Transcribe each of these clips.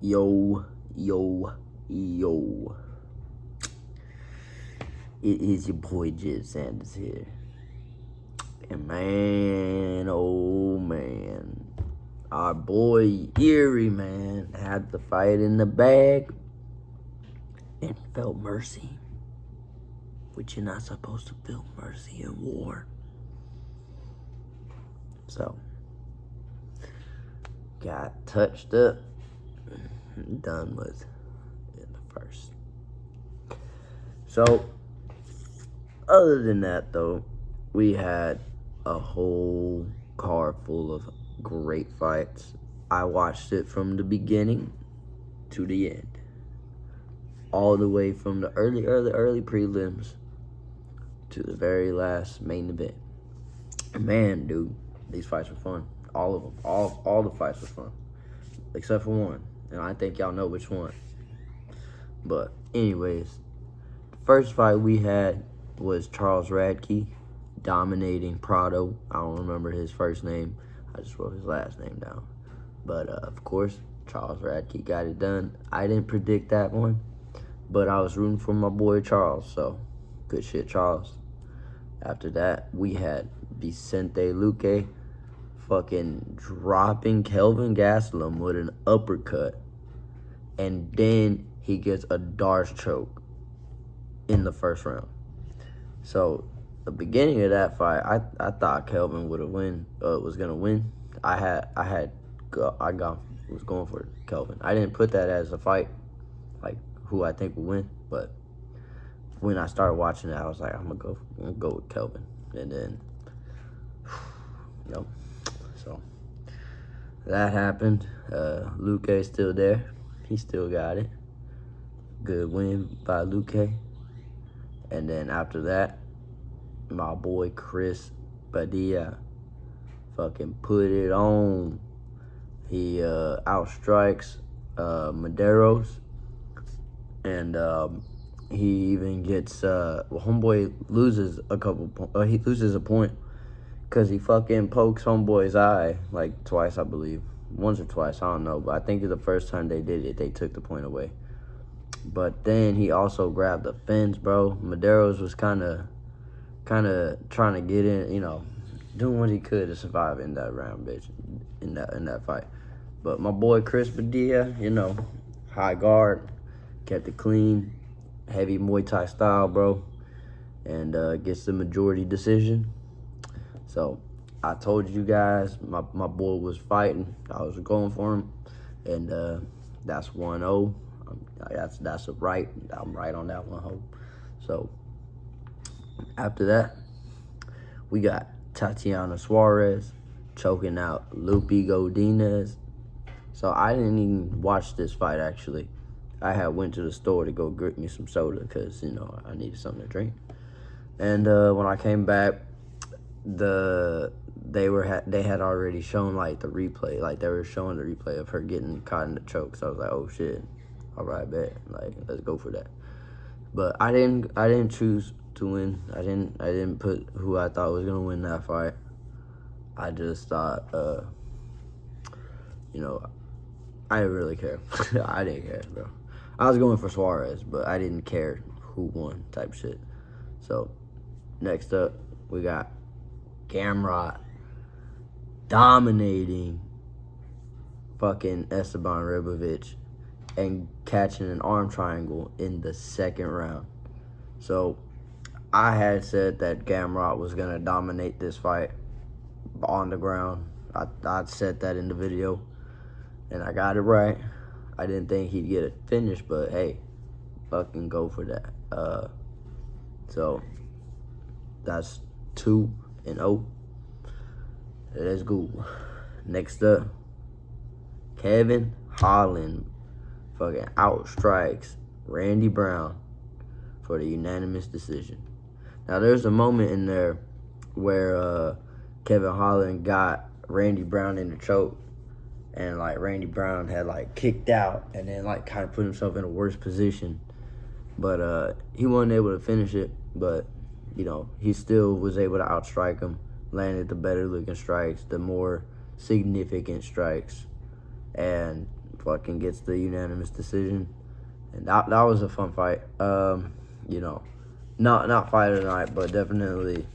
Yo, yo, yo. It is your boy Jib Sanders here. And man, oh man. Our boy Erie, man, had the fight in the bag. And he felt mercy. Which you're not supposed to feel mercy in war. So, got touched up. Done with in the first. So, other than that, though, we had a whole card full of great fights. I watched it from the beginning to the end. All the way from the early prelims to the very last main event. Man, dude, these fights were fun. All of them. All the fights were fun. Except for one. And I think y'all know which one. But anyways, the first fight we had was Charles Radtke dominating Prado. I don't remember his first name. I just wrote his last name down. But of course, Charles Radtke got it done. I didn't predict that one, but I was rooting for my boy Charles. So good shit, Charles. After that, we had Vicente Luque fucking dropping Kelvin Gastelum with an uppercut. And then he gets a Darce choke in the first round. So the beginning of that fight, I thought Kelvin was gonna win. I was going for Kelvin. I didn't put that as a fight, like who I think will win. But when I started watching it, I was like, I'm gonna go with Kelvin. And then, so that happened. Luque still there. He still got it. Good win by Luque. And then after that, my boy Chris Padilla fucking put it on. He outstrikes Medeiros. And he even gets, homeboy loses he loses a point because he fucking pokes homeboy's eye like twice, I believe. Once or twice, I don't know. But I think the first time they did it, they took the point away. But then he also grabbed the fence, bro. Medeiros was kind of trying to get in, doing what he could to survive in that round, bitch, in that fight. But my boy Chris Padilla, high guard, kept it clean, heavy Muay Thai style, bro, and gets the majority decision. So I told you guys my boy was fighting. I was going for him, and that's 1-0. That's a right. I'm right on that one, ho. So after that, we got Tatiana Suarez choking out Lupe Godinez. So I didn't even watch this fight, actually. I had went to the store to go get me some soda because, I needed something to drink. And when I came back, they had already shown like the replay. Like they were showing the replay of her getting caught in the choke. So I was like, oh shit. All right, bet. Like, let's go for that. But I didn't choose to win. I didn't put who I thought was gonna win that fight. I just thought, I didn't really care. I didn't care, bro. I was going for Suarez, but I didn't care who won type shit. So, next up, we got Gamrot dominating fucking Esteban Ribovic and catching an arm triangle in the second round. So, I had said that Gamrot was going to dominate this fight on the ground. I said that in the video, and I got it right. I didn't think he'd get it finished, but hey, fucking go for that. So, that's 2-0. Let's go. Next up, Kevin Holland fucking outstrikes Randy Brown for the unanimous decision. Now, there's a moment in there where Kevin Holland got Randy Brown in the choke, and like Randy Brown had like kicked out and then like kind of put himself in a worse position, but he wasn't able to finish it. But he still was able to outstrike him, landed the better looking strikes, the more significant strikes, and fucking gets the unanimous decision. And that was a fun fight. You know, not fight of the night, but definitely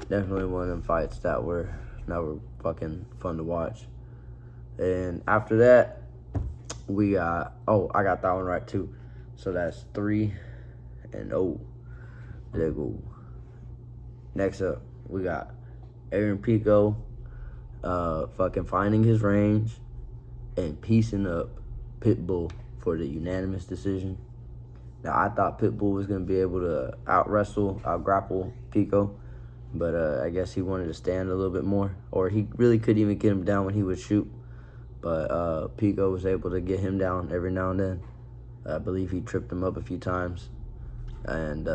one of them fights that were fucking fun to watch. And after that, we got, I got that one right too. So that's 3-0. There go. Next up, we got Aaron Pico fucking finding his range and piecing up Pitbull for the unanimous decision. Now, I thought Pitbull was going to be able to out-grapple Pico, but I guess he wanted to stand a little bit more, or he really couldn't even get him down when he would shoot. But Pico was able to get him down every now and then. I believe he tripped him up a few times. And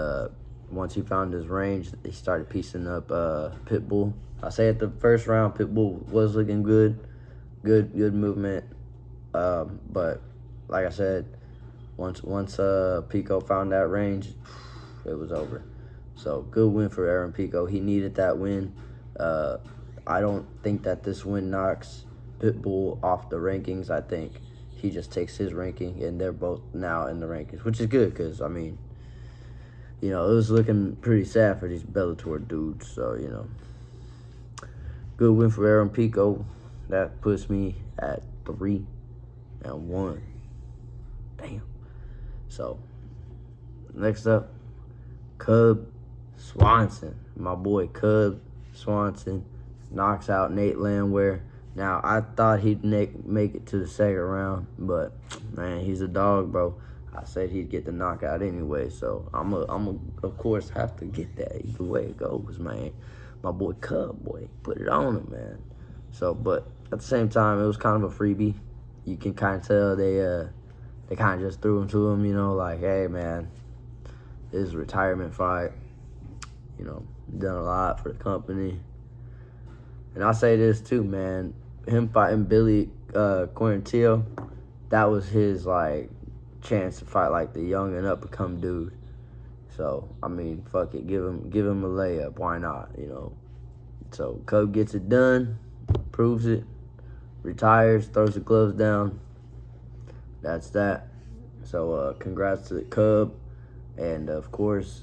once he found his range, he started piecing up Pitbull. I say at the first round, Pitbull was looking good movement. But like I said, once Pico found that range, it was over. So good win for Aaron Pico. He needed that win. I don't think that this win knocks Pitbull off the rankings. I think he just takes his ranking, and they're both now in the rankings, which is good because, I mean, you know, it was looking pretty sad for these Bellator dudes. So, you know, good win for Aaron Pico. That puts me at 3-1. Damn. So, next up, Cub Swanson. My boy Cub Swanson knocks out Nate Landwehr. Now, I thought he'd make it to the second round, but, man, he's a dog, bro. I said he'd get the knockout anyway, so I'm of course, have to get that either way it goes, man. My boy Cub, boy, put it on him, man. So, but at the same time, it was kind of a freebie. You can kind of tell they kind of just threw him to him, you know, like, hey, man, this is a retirement fight. You know, done a lot for the company. And I'll say this, too, man. Him fighting Billy Quarantillo, that was his, like, chance to fight, like, the young and up-and-come dude. So, I mean, fuck it. Give him a layup. Why not, you know? So, Cub gets it done, proves it, retires, throws the gloves down. That's that. So, congrats to the Cub. And, of course,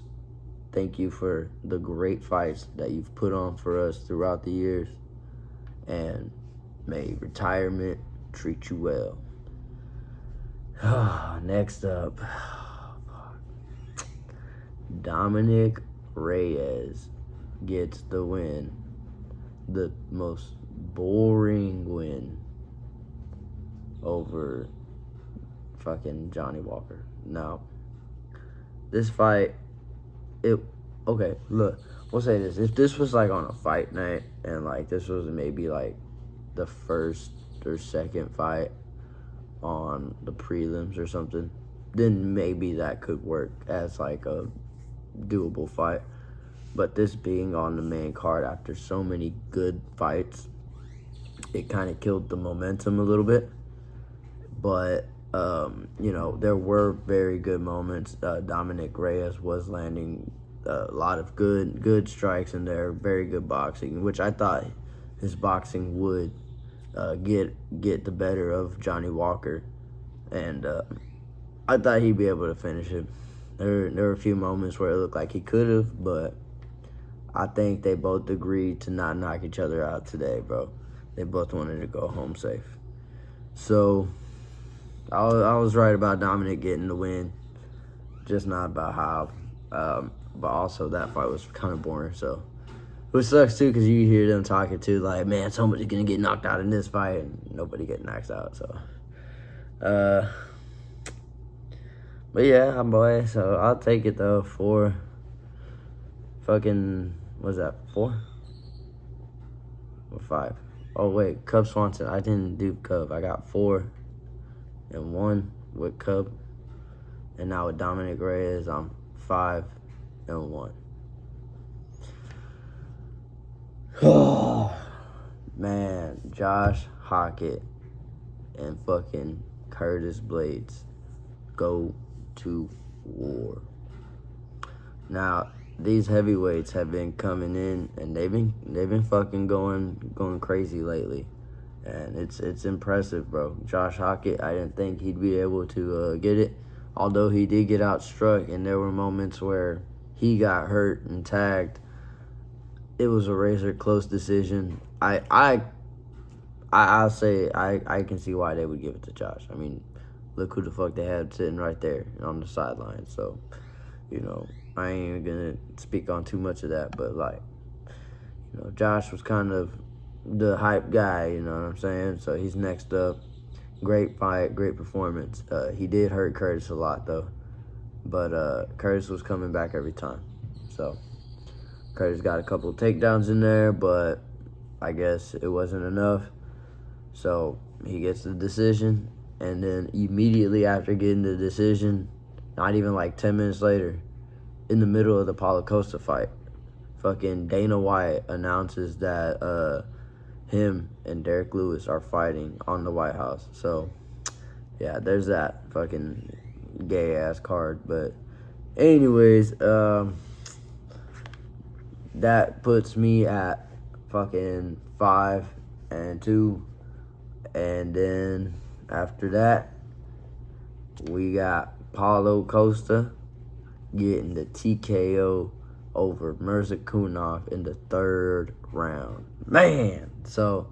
thank you for the great fights that you've put on for us throughout the years. And may retirement treat you well. Next up, Dominic Reyes gets the win. The most boring win over fucking Johnny Walker. Now, this fight, okay, look, we'll say this. If this was, like, on a fight night and, like, this was maybe, like, the first or second fight on the prelims or something, then maybe that could work as, like, a doable fight. But this being on the main card after so many good fights, it kind of killed the momentum a little bit. But, you know, there were very good moments. Dominic Reyes was landing a lot of good strikes in there, very good boxing, which I thought his boxing would get the better of Johnny Walker, and I thought he'd be able to finish him. There were a few moments where it looked like he could have, but I think they both agreed to not knock each other out today, bro. They both wanted to go home safe. So I was right about Dominic getting the win, just not about how. But also that fight was kind of boring, so. Which sucks, too, because you hear them talking, too, like, man, somebody's going to get knocked out in this fight, and nobody get knocked out, so. But, yeah, boy, so I'll take it, though, for fucking, what's that, 4? Or 5? Oh, wait, Cub Swanson. I didn't do Cub. I got 4-1 with Cub. And now with Dominic Reyes, I'm 5-1. Oh, man, Josh Hockett and fucking Curtis Blades go to war. Now, these heavyweights have been coming in, and they've been fucking going crazy lately. And it's impressive, bro. Josh Hockett, I didn't think he'd be able to get it. Although he did get outstruck, and there were moments where he got hurt and tagged. It was a razor close decision. I'll say I can see why they would give it to Josh. I mean, look who the fuck they had sitting right there on the sideline. So, I ain't even gonna speak on too much of that. But Josh was kind of the hype guy. You know what I'm saying? So he's next up. Great fight, great performance. He did hurt Curtis a lot though, but Curtis was coming back every time. So Curtis got a couple of takedowns in there, but I guess it wasn't enough. So he gets the decision, and then immediately after getting the decision, not even like 10 minutes later, in the middle of the Paulo Costa fight, fucking Dana White announces that him and Derek Lewis are fighting on the White House. So, yeah, there's that fucking gay-ass card. But anyways, that puts me at fucking 5-2. And then after that, we got Paulo Costa getting the TKO over Mirzakhanov in the 3rd round. Man! So,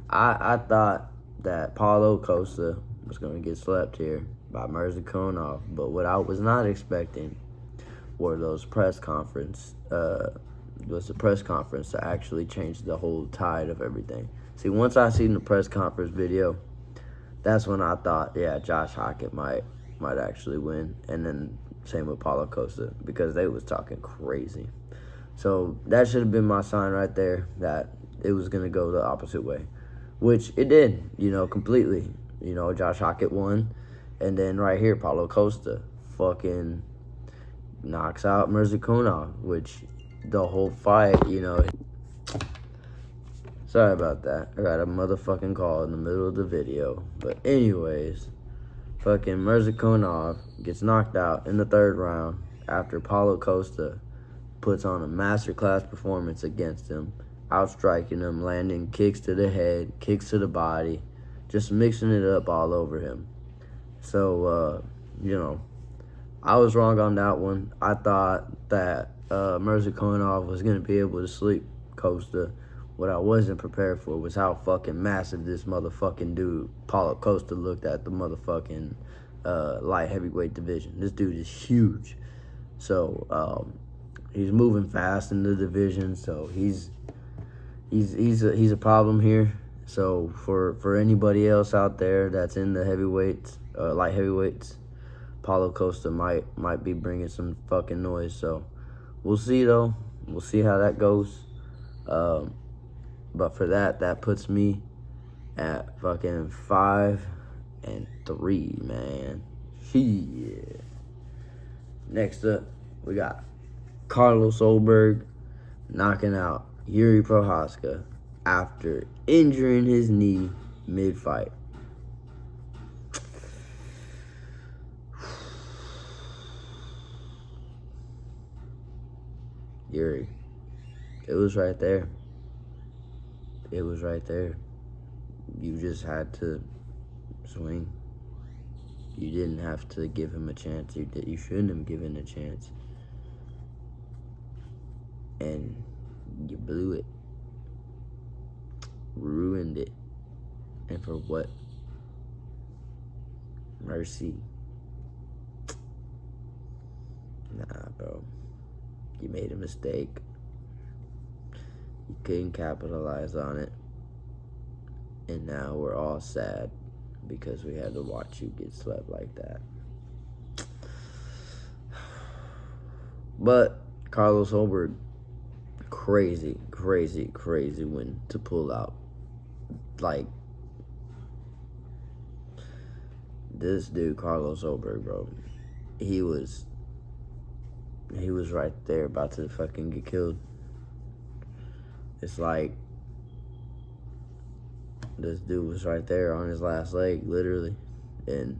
I thought that Paulo Costa was going to get slept here by Mirzakhanov. But what I was not expecting were those press conference, was the press conference to actually change the whole tide of everything. See, once I seen the press conference video, that's when I thought, yeah, Josh Hockett might actually win. And then same with Paulo Costa, because they was talking crazy. So that should have been my sign right there that it was going to go the opposite way, which it did, completely. Josh Hockett won. And then right here, Paulo Costa fucking knocks out Mirzakhanov, which the whole fight, Sorry about that. I got a motherfucking call in the middle of the video. But anyways, fucking Mirzakhanov gets knocked out in the 3rd round after Paulo Costa puts on a masterclass performance against him, outstriking him, landing kicks to the head, kicks to the body, just mixing it up all over him. So, I was wrong on that one. I thought that Mirzakhanov was going to be able to sleep Costa. What I wasn't prepared for was how fucking massive this motherfucking dude, Paulo Costa, looked at the motherfucking light heavyweight division. This dude is huge. So, he's moving fast in the division, so he's a problem here. So for anybody else out there that's in the heavyweights, light heavyweights, Paulo Costa might be bringing some fucking noise. So we'll see though. We'll see how that goes. But for that puts me at fucking 5-3, man. Shit. Next up, we got Carlos Ulberg knocking out Yuri Prochazka after injuring his knee mid-fight. Yuri, it was right there. It was right there. You just had to swing. You didn't have to give him a chance. You shouldn't have given a chance. And you blew it. Ruined it. And for what? Mercy. Nah, bro. You made a mistake. You couldn't capitalize on it. And now we're all sad because we had to watch you get swept like that. But Carlos Ulberg, crazy win to pull out. Like, this dude, Carlos Ulberg, bro, he was right there about to fucking get killed. It's like this dude was right there on his last leg, literally, and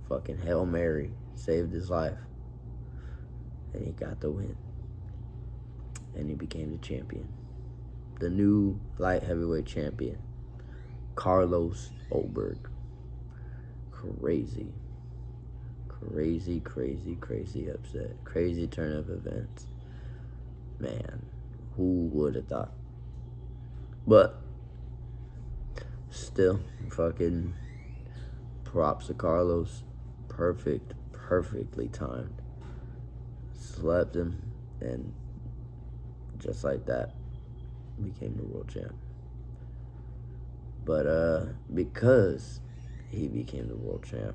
fucking Hail Mary saved his life, and he got the win, and he became the champion. the new light heavyweight champion, Carlos Ulberg. Crazy upset. Crazy turn of events. Man, who would have thought? But still, fucking props to Carlos. Perfectly timed. Slept him, and just like that, became the world champ. But because he became the world champ,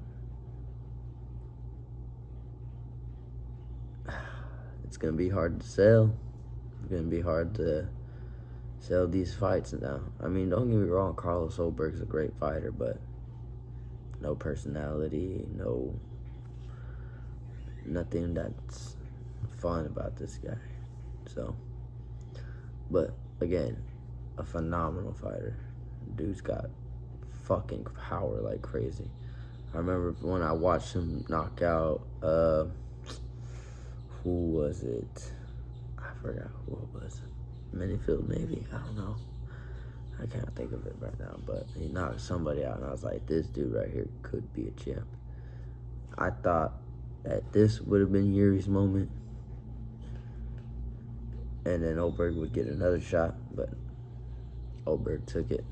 it's gonna be hard to sell. It's gonna be hard to sell these fights now. I mean, don't get me wrong, Carlos Ulberg's a great fighter, but no personality, nothing that's fun about this guy. So, but again, a phenomenal fighter. Dude's got fucking power like crazy. I remember when I watched him knock out, who was it? I forgot who it was. Minifield, maybe? I don't know. I can't think of it right now, but he knocked somebody out, and I was like, this dude right here could be a champ. I thought that this would have been Yuri's moment, and then Ulberg would get another shot, but Ulberg took it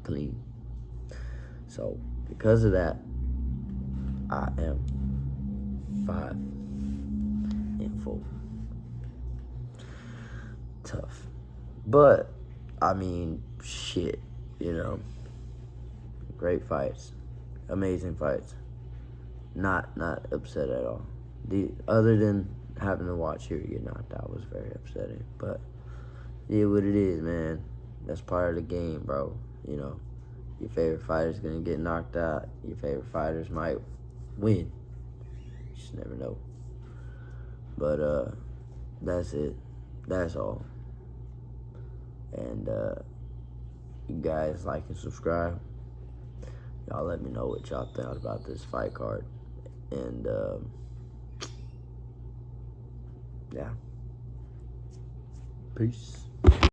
clean. So, because of that, I am 5-4. Tough. But, I mean, shit, you know. Great fights. Amazing fights. Not upset at all. Other than having to watch Yuri get knocked out was very upsetting. But, yeah, what it is, man. That's part of the game, bro. You know, your favorite fighter's gonna get knocked out. Your favorite fighters might win. You just never know. But, that's it. That's all. And, you guys like and subscribe. Y'all let me know what y'all thought about this fight card. And, yeah. Peace.